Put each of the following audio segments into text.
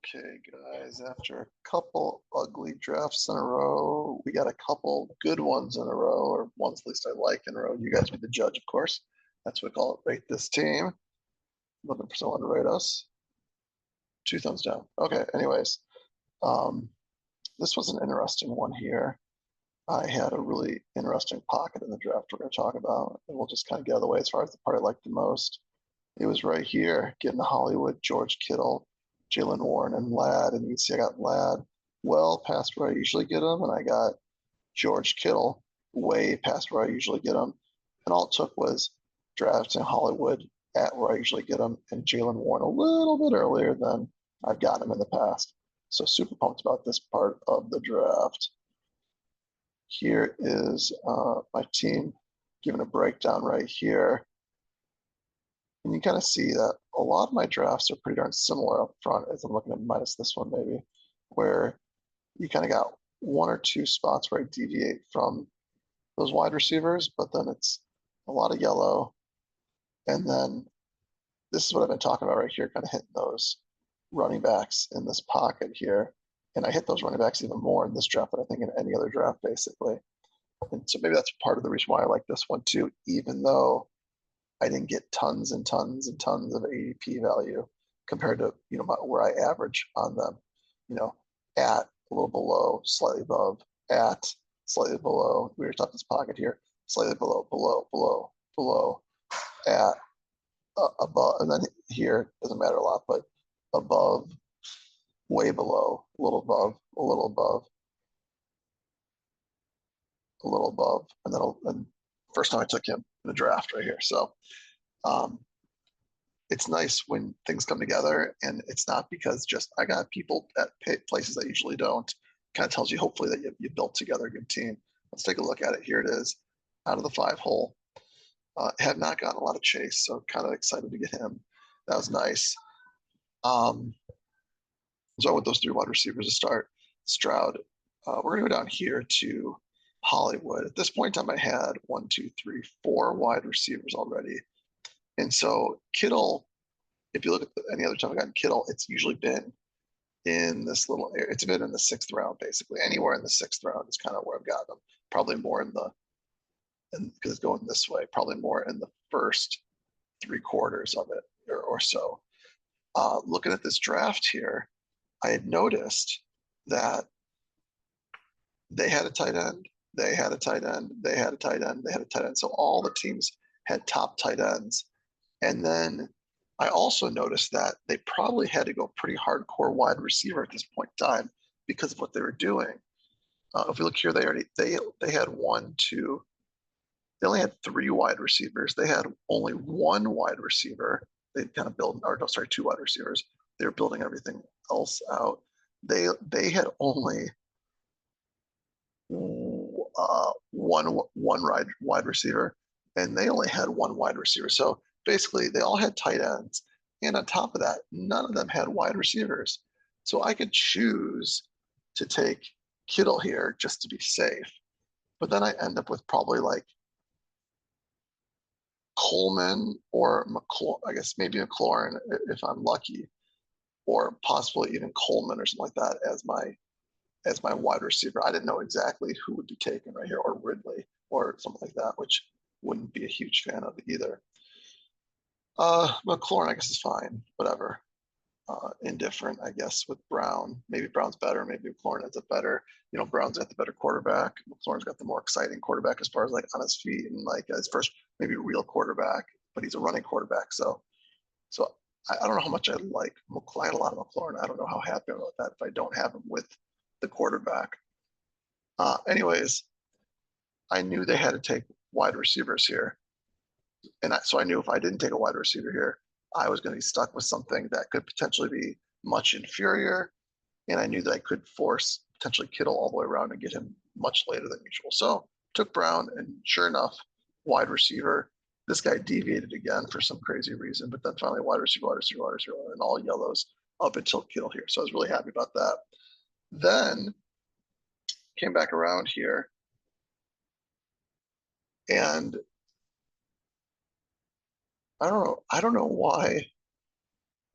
Okay, guys, after a couple ugly drafts in a row, we got a couple good ones in a row, or ones at least I like in a row. You guys be the judge, of course. That's what we call it. Rate this team. Looking for someone to rate us. 2 thumbs down. Okay, anyways, um, this was an interesting one here. I had a really interesting pocket in the draft we're going to talk about, and we'll just kind of get out of the way as far as the part I liked the most. It was right here, getting to Hollywood, George Kittle, Jalen Warren, and Ladd. And you can see I got Ladd well past where I usually get him, and I got George Kittle way past where I usually get him. And all it took was drafting Hollywood at where I usually get him, and Jalen Warren a little bit earlier than I've gotten him in the past. So super pumped about this part of the draft. Here is my team giving a breakdown right here. And you kind of see that a lot of my drafts are pretty darn similar up front, as I'm looking at minus this one maybe, where you kind of got one or two spots where I deviate from those wide receivers, but then it's a lot of yellow. And then this is what I've been talking about right here, kind of hitting those running backs in this pocket here. And I hit those running backs even more in this draft than I think in any other draft, basically. And so maybe that's part of the reason why I like this one too, even though I didn't get tons and tons and tons of ADP value compared to where I average on them. At a little below, slightly above, at slightly below. We were talking this pocket here, slightly below, below, at above, and then here doesn't matter a lot, but above, way below, a little above, a little above, a little above, and first time I took him in the draft right here. So it's nice when things come together, and it's not because just I got people at places I usually don't. Kind of tells you hopefully that you built together a good team. Let's take a look at it. Here it is, out of the 5 hole. Have not gotten a lot of chase, so kind of excited to get him. That was nice. So with those 3 wide receivers to start, Stroud. We're gonna go down here to Hollywood. At this point in time, I had 1, 2, 3, 4 wide receivers already. And so Kittle, if you look at any other time I've gotten Kittle, it's usually been in this little area. It's been in the 6th round, basically. Anywhere in the 6th round is kind of where I've got them. Probably more because it's going this way, probably more in the first 3/4 of it or so. Looking at this draft here, I had noticed that they had a tight end, they had a tight end, they had a tight end, they had a tight end. So all the teams had top tight ends. And then I also noticed that they probably had to go pretty hardcore wide receiver at this point in time because of what they were doing. If we look here, they had 1, 2. They only had 3 wide receivers. They had only 1 wide receiver. They kind of built, or no, sorry, 2 wide receivers. They were building everything else out. They had only one wide receiver, and they only had 1 wide receiver. So basically, they all had tight ends, and on top of that, none of them had wide receivers. So I could choose to take Kittle here just to be safe, but then I end up with probably like Coleman or I guess maybe McLaurin if I'm lucky, or possibly even Coleman or something like that as my wide receiver. I didn't know exactly who would be taken right here, or Ridley or something like that, which wouldn't be a huge fan of either. McLaurin, I guess, is fine. Whatever. Indifferent, I guess, with Brown. Maybe Brown's better. Maybe McLaurin ends up better. Brown's got the better quarterback. McLaurin's got the more exciting quarterback as far as like on his feet and like his first maybe real quarterback, but he's a running quarterback. So I don't know how much I like McLaurin. I had a lot of McLaurin. I don't know how happy I'm about that if I don't have him with the quarterback. Anyways, I knew they had to take wide receivers here. And so I knew if I didn't take a wide receiver here, I was going to be stuck with something that could potentially be much inferior. And I knew that I could force potentially Kittle all the way around and get him much later than usual. So took Brown, and sure enough, wide receiver. This guy deviated again for some crazy reason, but then finally wide receiver, and all yellows up until Kittle here. So I was really happy about that. Then came back around here, and I don't know why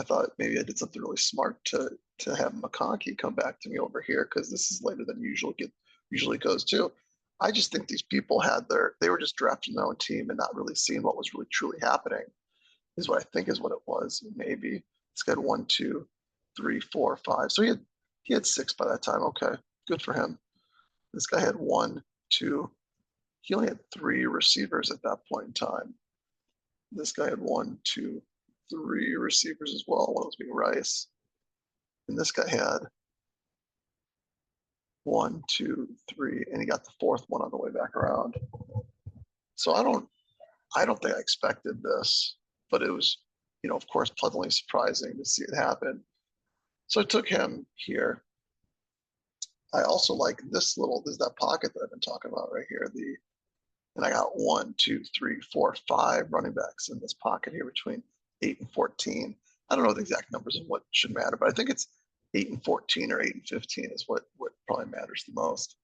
I thought maybe I did something really smart to have McConkey come back to me over here because this is later than usually goes too. I just think these people they were just drafting their own team and not really seeing what was really truly happening, is what I think is what it was. Maybe this guy had 1, 2, 3, 4, 5. So he had 6 by that time. Okay, good for him. This guy had 1, 2. He only had 3 receivers at that point in time. This guy had 1, 2, 3 receivers as well. One of those being Rice. And this guy had 1, 2, 3, and he got the 4th one on the way back around. So I don't think I expected this, but it was, of course, pleasantly surprising to see it happen. So I took him here. I also like this is that pocket that I've been talking about right here. And I got 1, 2, 3, 4, 5 running backs in this pocket here between 8 and 14. I don't know the exact numbers of what should matter, but I think it's 8 and 14 or 8 and 15 is what probably matters the most.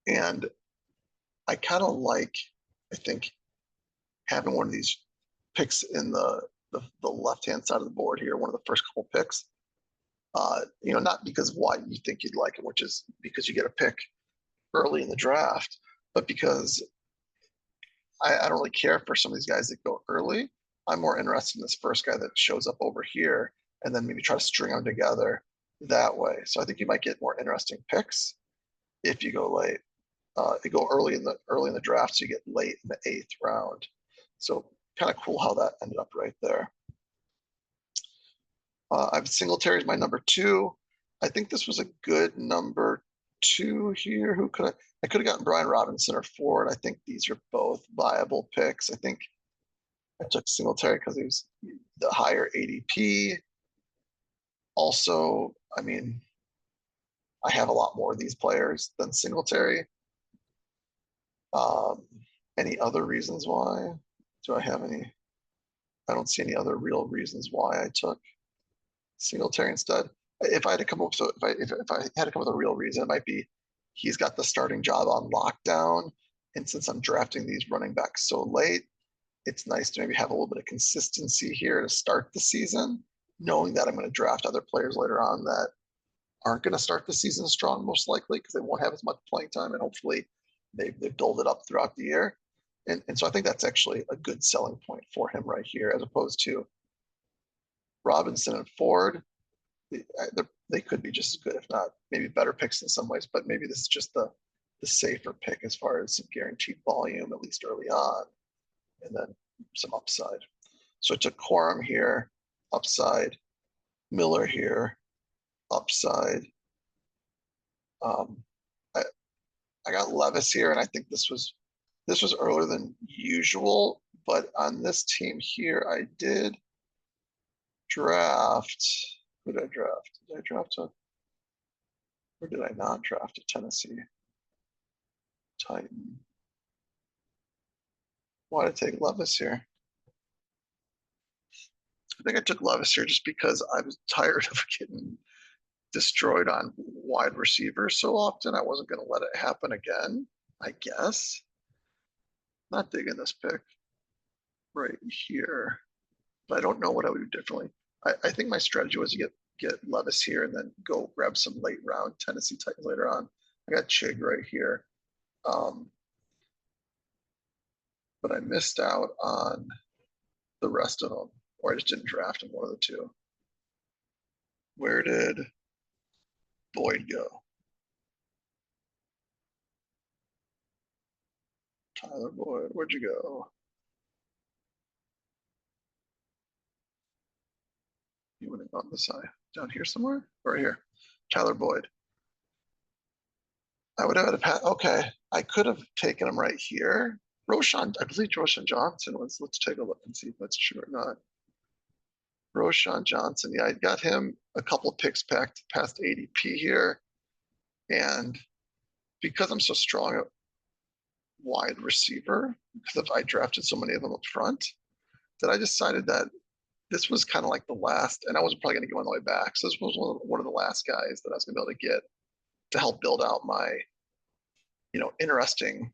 And I kind of like, I think, having one of these picks in the left-hand side of the board here, one of the first couple picks. Not because of why you think you'd like it, which is because you get a pick early in the draft, but because I don't really care for some of these guys that go early. I'm more interested in this first guy that shows up over here and then maybe try to string them together that way. So I think you might get more interesting picks if you go late. You go early in the draft, so you get late in the 8th round. So kind of cool how that ended up right there. I've Singletary as my number 2. I think this was a good number 2 here. I could have gotten Brian Robinson or Ford. I think these are both viable picks. I think I took Singletary because he was the higher ADP. Also, I mean, I have a lot more of these players than Singletary. Any other reasons why? Do I have any? I don't see any other real reasons why I took Singletary instead. If I had to come up with if I had to come up with a real reason, it might be he's got the starting job on lockdown, and since I'm drafting these running backs so late, it's nice to maybe have a little bit of consistency here to start the season, knowing that I'm going to draft other players later on that aren't going to start the season strong, most likely, because they won't have as much playing time, and hopefully they've built it up throughout the year. And so I think that's actually a good selling point for him right here, as opposed to Robinson and Ford. They could be just as good, if not maybe better picks in some ways, but maybe this is just the safer pick as far as some guaranteed volume, at least early on, and then some upside. So I took Corum here, upside, Miller here, upside. I got Levis here, and I think this was earlier than usual, but on this team here, I did draft. Who did I draft? Did I draft or did I not draft a Tennessee Titan? Why did I take Levis here? I think I took Levis here just because I was tired of getting destroyed on wide receivers so often. I wasn't going to let it happen again, I guess. Not digging this pick right here, but I don't know what I would do differently. I think my strategy was to get Levis here and then go grab some late round Tennessee Titans later on. I got Chig right here. But I missed out on the rest of them, or I just didn't draft them, one of the two. Where did Boyd go? Tyler Boyd, where'd you go? You went on the side, down here somewhere? Right here. Tyler Boyd. I would have had a pat. Okay, I could have taken him right here. Roshan, I believe Roshan Johnson was. Let's take a look and see if that's true or not. Roshan Johnson, yeah, I got him a couple of picks past ADP here. And because I'm so strong at wide receiver, because I drafted so many of them up front, that I decided that this was kind of like the last, and I wasn't probably going to go on the way back. So this was one of the last guys that I was going to be able to get to help build out my, interesting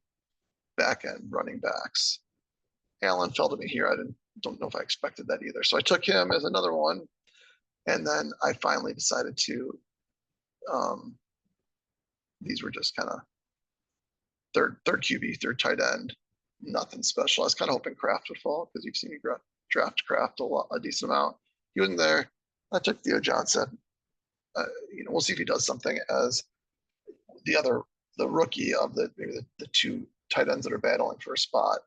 back end running backs. Allen fell to me here. don't know if I expected that either. So I took him as another one. And then I finally decided to, these were just kind of third QB, third tight end, nothing special. I was kind of hoping Kraft would fall because you've seen me draft Kraft a decent amount. He wasn't there. I took Theo Johnson. We'll see if he does something as the rookie of maybe the two tight ends that are battling for a spot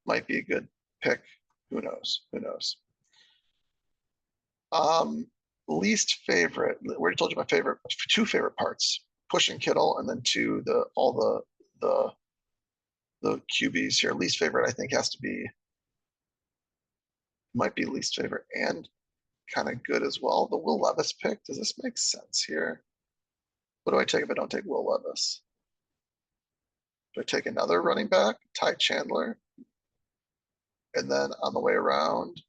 might be a good pick. Who knows? Who knows? Least favorite. We already told you my two favorite parts: pushing Kittle, and then all the QBs here. Least favorite, I think, might be least favorite and kind of good as well. The Will Levis pick. Does this make sense here? What do I take if I don't take Will Levis? Do I take another running back, Ty Chandler? And then on the way around,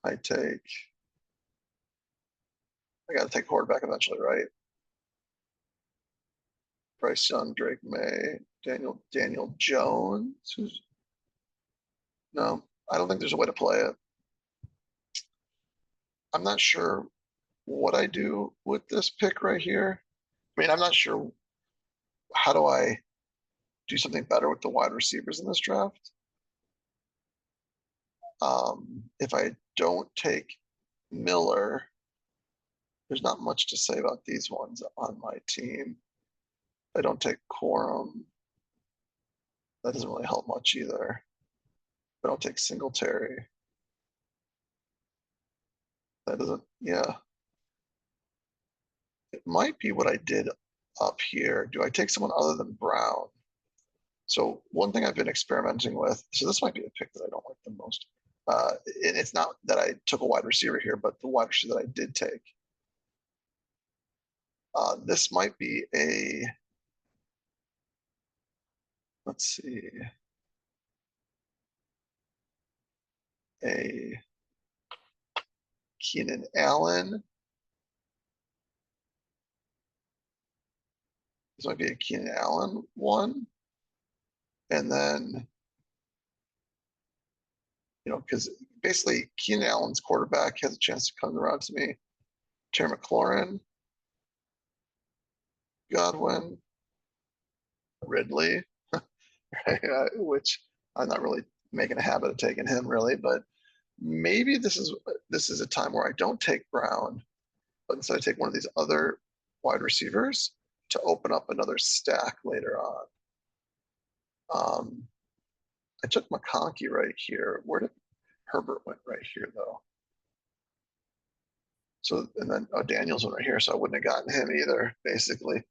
I got to take quarterback eventually, right? Bryce Young, Drake May, Daniel Jones. No, I don't think there's a way to play it. I'm not sure what I do with this pick right here. I mean, I'm not sure how do I do something better with the wide receivers in this draft. If I don't take Miller, there's not much to say about these ones on my team. I don't take Quorum. That doesn't really help much either. I don't take Singletary. That doesn't, yeah. It might be what I did up here. Do I take someone other than Brown? So one thing I've been experimenting with, so this might be a pick that I don't like the most. And it's not that I took a wide receiver here, but the wide receiver that I did take. This might be let's see, a Keenan Allen. This might be a Keenan Allen one. And then, because basically Keenan Allen's quarterback has a chance to come around to me. Terry McLaurin, Godwin, Ridley, which I'm not really making a habit of taking him really, but maybe this is a time where I don't take Brown, but instead I take one of these other wide receivers to open up another stack later on. I took McConkey right here. Where did Herbert went right here though? So, and then Daniels went right here, so I wouldn't have gotten him either, basically.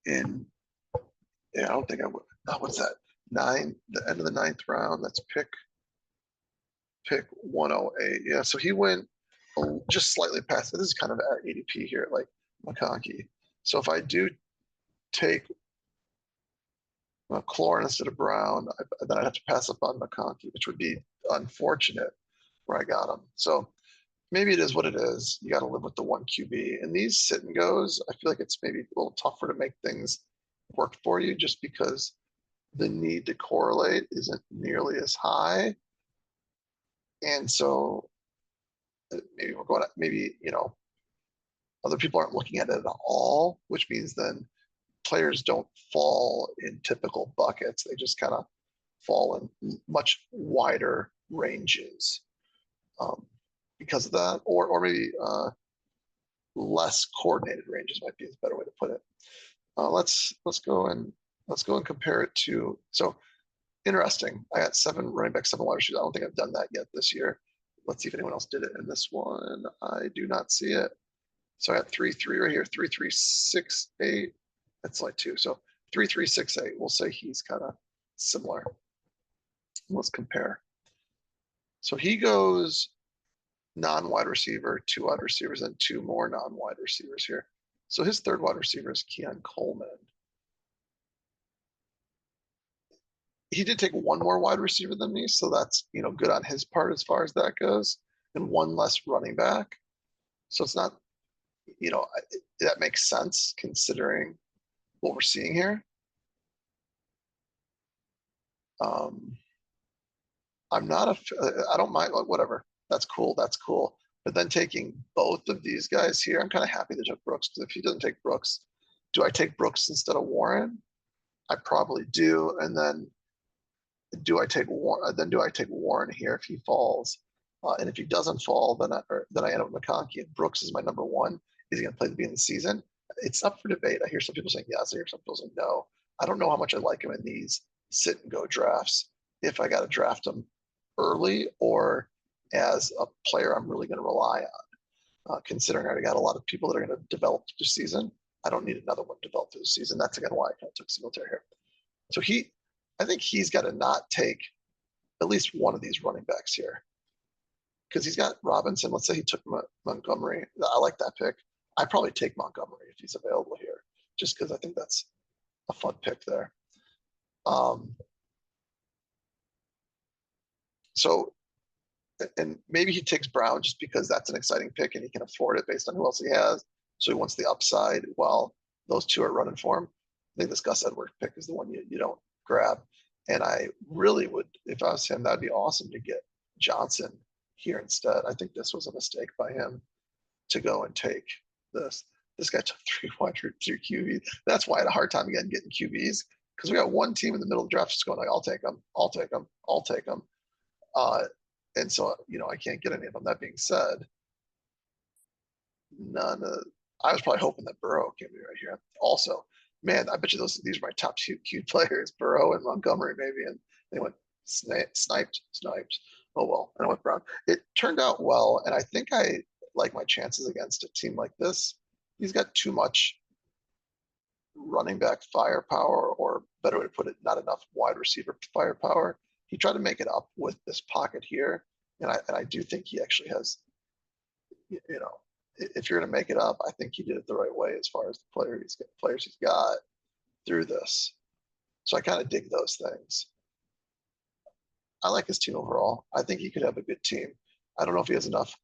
Yeah, I don't think I would. Oh, what's that? The end of the ninth round. That's pick 108. Yeah, so he went just slightly past. This is kind of at ADP here, like McConkey. So if I do take McLaurin instead of Brown, then I'd have to pass up on McConkey, which would be unfortunate where I got him. So maybe it is what it is. You got to live with the one QB. And these sit and goes, I feel like it's maybe a little tougher to make things work for you just because the need to correlate isn't nearly as high. And so maybe other people aren't looking at it at all, which means then players don't fall in typical buckets. They just kind of fall in much wider ranges because of that, or maybe less coordinated ranges might be a better way to put it. Let's go and compare it to. So interesting. I got 7 running backs, 7 wide receivers. I don't think I've done that yet this year. Let's see if anyone else did it in this one. I do not see it. So I got 3-3 right here, 3-3-6-8. That's like 2. So 3-3-6-8. We'll say he's kind of similar. Let's compare. So he goes non-wide receiver, 2 wide receivers, and 2 more non-wide receivers here. So his third wide receiver is Keon Coleman. He did take 1 more wide receiver than me, so that's good on his part as far as that goes, and 1 less running back. So it's not, that makes sense considering what we're seeing here. I'm not I don't mind, like, whatever. That's cool. That's cool. But then taking both of these guys here, I'm kind of happy they took Brooks because if he doesn't take Brooks, do I take Brooks instead of Warren? I probably do. And then do I take Warren? Then do I take Warren here if he falls? And if he doesn't fall, then I end up with McConkey. And Brooks is my number one. Is he going to play the beginning of the season? It's up for debate. I hear some people saying yes. I hear some people saying no. I don't know how much I like him in these sit and go drafts. If I got to draft him early or as a player I'm really going to rely on, considering I already got a lot of people that are going to develop through the season. I don't need another one developed through the season. That's again why I kind of took Singletary here. So I think he's got to not take at least one of these running backs here because he's got Robinson. Let's say he took Montgomery. I like that pick. I probably take Montgomery if he's available here, just because I think that's a fun pick there. So, and maybe he takes Brown just because that's an exciting pick and he can afford it based on who else he has. So he wants the upside while those two are running for him. I think this Gus Edwards pick is the one you don't grab. And I really would, if I was him, that'd be awesome to get Johnson here instead. I think this was a mistake by him to go and take this. This guy took 302 QBs. That's why I had a hard time again getting QBs because we got one team in the middle of the draft just going like, I'll take them, I'll take them, I'll take them. And so, I can't get any of them. That being said, I was probably hoping that Burrow came in right here. Also, man, I bet you these are my top two cute players, Burrow and Montgomery, maybe. And they went sniped. Oh, well, I went Brown. It turned out well. And I think I like my chances against a team like this. He's got too much running back firepower, or better way to put it, not enough wide receiver firepower. He tried to make it up with this pocket here. And I do think he actually has, if you're going to make it up, I think he did it the right way as far as the players he's got through this. So I kind of dig those things. I like his team overall. I think he could have a good team. I don't know if he has enough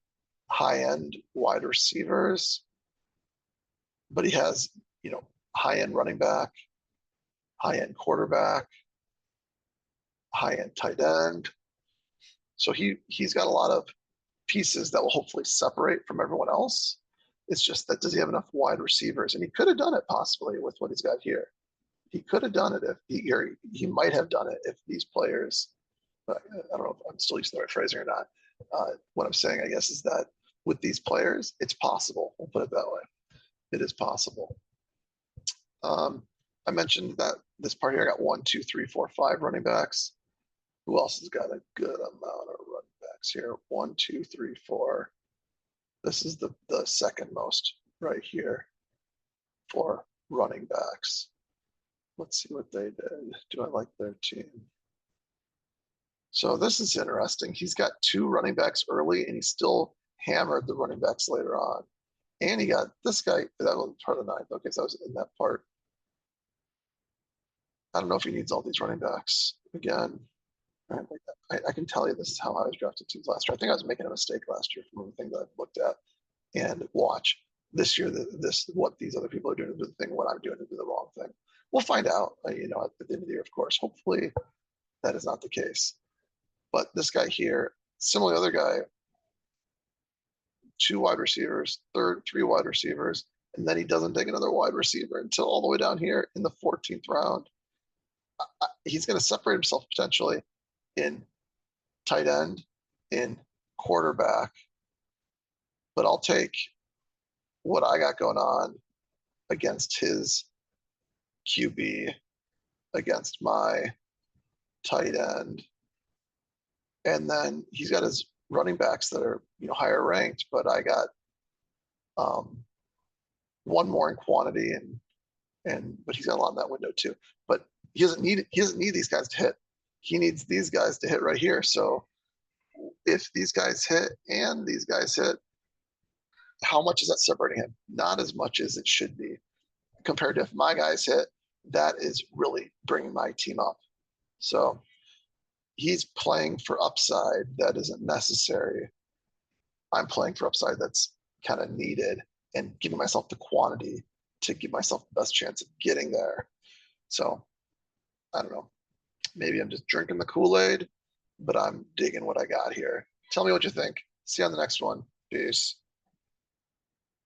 high-end wide receivers, but he has, high-end running back, high-end quarterback, high-end tight end. So he's got a lot of pieces that will hopefully separate from everyone else. It's just that does he have enough wide receivers? And he could have done it possibly with what he's got here. He could have done it if he might have done it if these players. I don't know if I'm still using the right phrasing or not. What I'm saying, I guess, is that with these players, it's possible. We'll put it that way. It is possible. I mentioned that this part here, I got 1, 2, 3, 4, 5 running backs. Who else has got a good amount of running backs here? 1, 2, 3, 4. This is the second most right here for running backs. Let's see what they did. Do I like their team? So this is interesting. He's got 2 running backs early, and he still hammered the running backs later on. And he got this guy. That was part of the 9th. Okay, so I was in that part. I don't know if he needs all these running backs again. I can tell you this is how I was drafted teams last year. I think I was making a mistake last year from the thing that I've looked at and watch this year. What these other people are doing to do the thing, what I'm doing to do the wrong thing. We'll find out, at the end of the year, of course. Hopefully, that is not the case. But this guy here, similar other guy, 2 wide receivers, 3 wide receivers, and then he doesn't take another wide receiver until all the way down here in the 14th round. He's going to separate himself potentially in tight end, in quarterback, but I'll take what I got going on against his QB, against my tight end. And then he's got his running backs that are, higher ranked, but I got one more in quantity but he's got a lot in that window too. But he doesn't need these guys to hit. He needs these guys to hit right here. So if these guys hit and these guys hit, how much is that separating him? Not as much as it should be. Compared to if my guys hit, that is really bringing my team up. So he's playing for upside that isn't necessary. I'm playing for upside that's kind of needed and giving myself the quantity to give myself the best chance of getting there. So I don't know. Maybe I'm just drinking the Kool-Aid. but I'm digging what I got here. Tell me what you think. See you on the next one. Peace.